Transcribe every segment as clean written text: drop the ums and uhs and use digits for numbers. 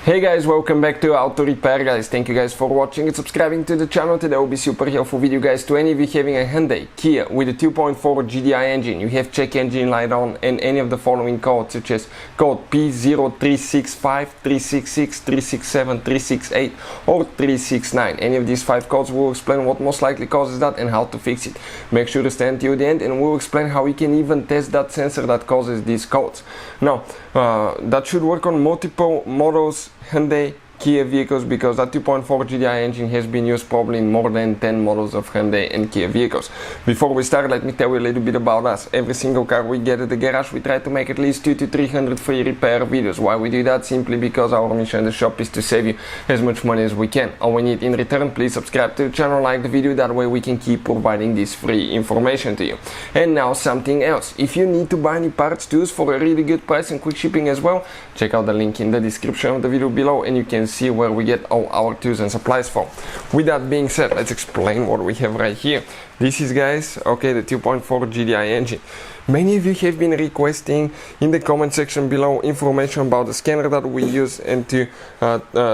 Hey guys, welcome back to Auto Repair guys. Thank you guys for watching and subscribing to the channel. Today will be super helpful video guys to any of you having a Hyundai, Kia with a 2.4 Gdi engine. You have check engine light on and any of the following codes such as code P0365 P0366 P0367 P0368 or P0369. Any of these 5 codes will explain what most likely causes that and how to fix it. Make sure to stay until the end and we'll explain how we can even test that sensor that causes these codes. Now, that should work on multiple models, Hyundai, Kia vehicles, because that 2.4 Gdi engine has been used probably in more than 10 models of Hyundai and Kia vehicles. Before we start, let me tell you a little bit about us. Every single car we get at the garage, we try to make at least 200 to 300 free repair videos. Why we do that? Simply because our mission in the shop is to save you as much money as we can. All we need in return, please subscribe to the channel, like the video, that way we can keep providing this free information to you. And now something else. If you need to buy any parts tools for a really good price and quick shipping as well, check out the link in the description of the video below and you can see where we get all our tools and supplies from. With that being said, let's explain what we have right here. This is, guys, okay, the 2.4 Gdi engine. Many of you have been requesting in the comment section below information about the scanner that we use and to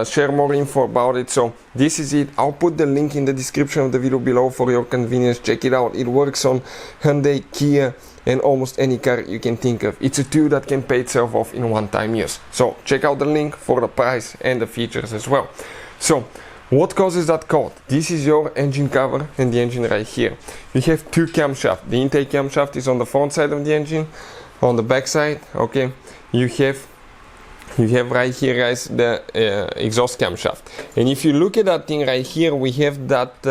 share more info about it. So this is it. I'll put the link in the description of the video below for your convenience. Check it out. It works on Hyundai, Kia and almost any car you can think of. It's a tool that can pay itself off in one-time use. So check out the link for the price and the features as well. So what causes that code? This is your engine cover and the engine right here. You have 2 camshafts. The intake camshaft is on the front side of the engine. On the back side, okay, you have right here, guys, the exhaust camshaft. And if you look at that thing right here, we have that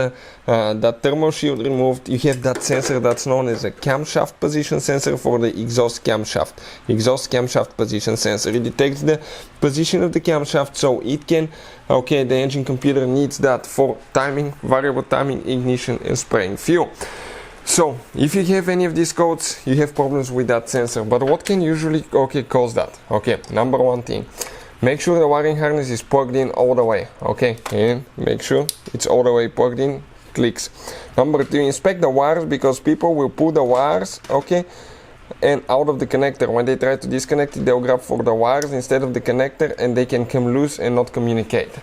that thermal shield removed. You have that sensor that's known as a camshaft position sensor for the exhaust camshaft position sensor. It detects the position of the camshaft, so it can, okay, the engine computer needs that for timing, variable timing, ignition and spraying fuel. So if you have any of these codes, you have problems with that sensor. But what can usually, okay, cause that? Okay, number one thing, make sure the wiring harness is plugged in all the way, okay, and make sure it's all the way plugged in, clicks. Number 2, inspect the wires, because people will pull the wires, okay, and out of the connector. When they try to disconnect it, they'll grab for the wires instead of the connector and they can come loose and not communicate.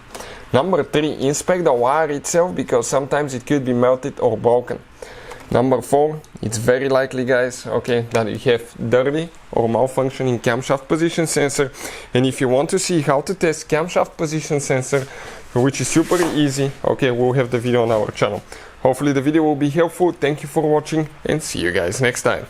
Number 3, inspect the wire itself, because sometimes it could be melted or broken. Number 4, it's very likely, guys, okay, that you have dirty or malfunctioning camshaft position sensor. And if you want to see how to test camshaft position sensor, which is super easy, okay, we'll have the video on our channel. Hopefully the video will be helpful. Thank you for watching and see you guys next time.